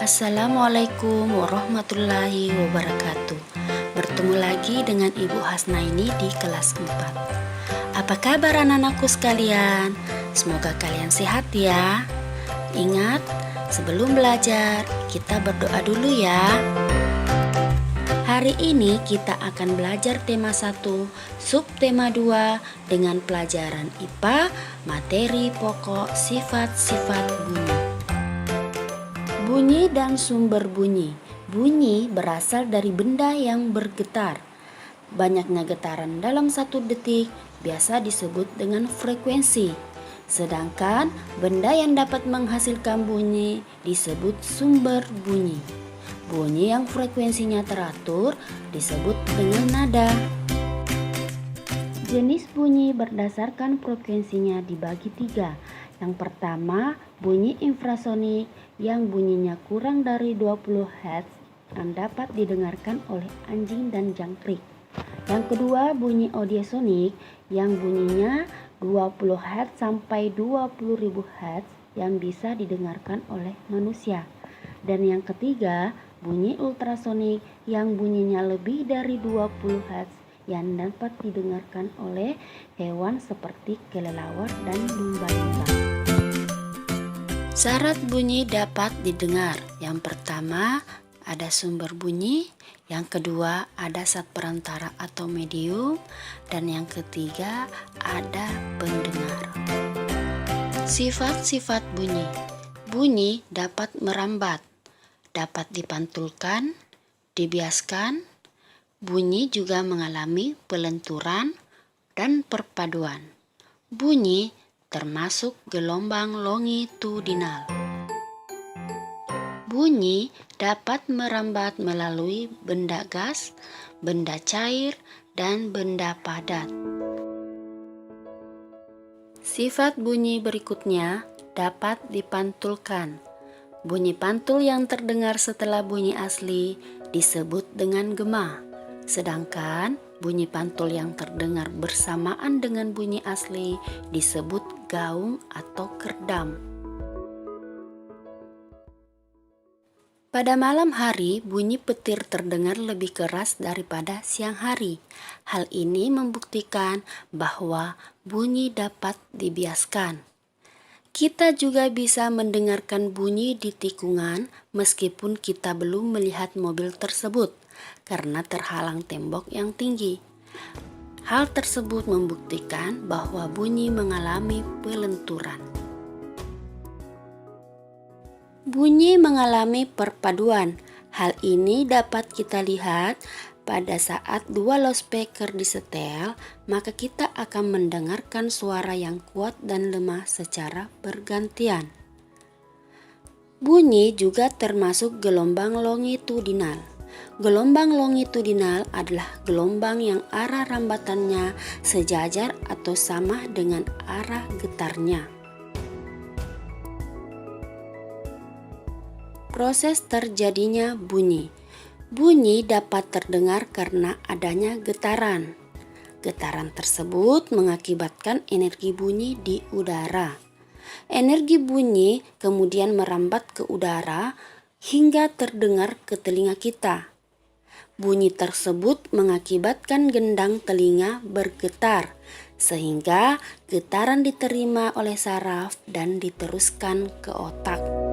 Assalamualaikum warahmatullahi wabarakatuh. Bertemu lagi dengan Ibu Hasnaini di kelas 4. Apa kabar anak-anakku sekalian? Semoga kalian sehat ya. Ingat, sebelum belajar kita berdoa dulu ya. Hari ini kita akan belajar tema 1, subtema 2 dengan pelajaran IPA, materi pokok sifat-sifat bunyi. Bunyi dan sumber bunyi. Bunyi berasal dari benda yang bergetar. Banyaknya getaran dalam 1 detik biasa disebut dengan frekuensi. Sedangkan benda yang dapat menghasilkan bunyi disebut sumber bunyi. Bunyi yang frekuensinya teratur disebut dengan nada. Jenis bunyi berdasarkan frekuensinya dibagi 3. Yang pertama, bunyi infrasonik yang bunyinya kurang dari 20 Hz yang dapat didengarkan oleh anjing dan jangkrik. Yang kedua, bunyi audiosonik yang bunyinya 20 Hz sampai 20.000 Hz yang bisa didengarkan oleh manusia. Dan yang ketiga, bunyi ultrasonik yang bunyinya lebih dari 20 Hz yang dapat didengarkan oleh hewan seperti kelelawar dan lumba-lumba. Syarat bunyi dapat didengar. Yang pertama, ada sumber bunyi. Yang kedua, ada zat perantara atau medium. Dan yang ketiga, ada pendengar. Sifat-sifat bunyi. Bunyi dapat merambat, dapat dipantulkan, dibiaskan. Bunyi juga mengalami pelenturan dan perpaduan. Bunyi termasuk gelombang longitudinal. Bunyi dapat merambat melalui benda gas, benda cair, dan benda padat. Sifat bunyi berikutnya dapat dipantulkan. Bunyi pantul yang terdengar setelah bunyi asli disebut dengan gema. Sedangkan bunyi pantul yang terdengar bersamaan dengan bunyi asli disebut gaung atau kerdam. Pada malam hari, bunyi petir terdengar lebih keras daripada siang hari. Hal ini membuktikan bahwa bunyi dapat dibiaskan. Kita juga bisa mendengarkan bunyi di tikungan meskipun kita belum melihat mobil tersebut karena terhalang tembok yang tinggi. Hal tersebut membuktikan bahwa bunyi mengalami pelenturan. Bunyi mengalami perpaduan. Hal ini dapat kita lihat pada saat 2 loudspeaker disetel, maka kita akan mendengarkan suara yang kuat dan lemah secara bergantian. Bunyi juga termasuk gelombang longitudinal. Gelombang longitudinal adalah gelombang yang arah rambatannya sejajar atau sama dengan arah getarnya. Proses terjadinya bunyi. Bunyi dapat terdengar karena adanya getaran. Getaran tersebut mengakibatkan energi bunyi di udara. Energi bunyi kemudian merambat ke udara hingga terdengar ke telinga kita. Bunyi tersebut mengakibatkan gendang telinga bergetar, sehingga getaran diterima oleh saraf dan diteruskan ke otak.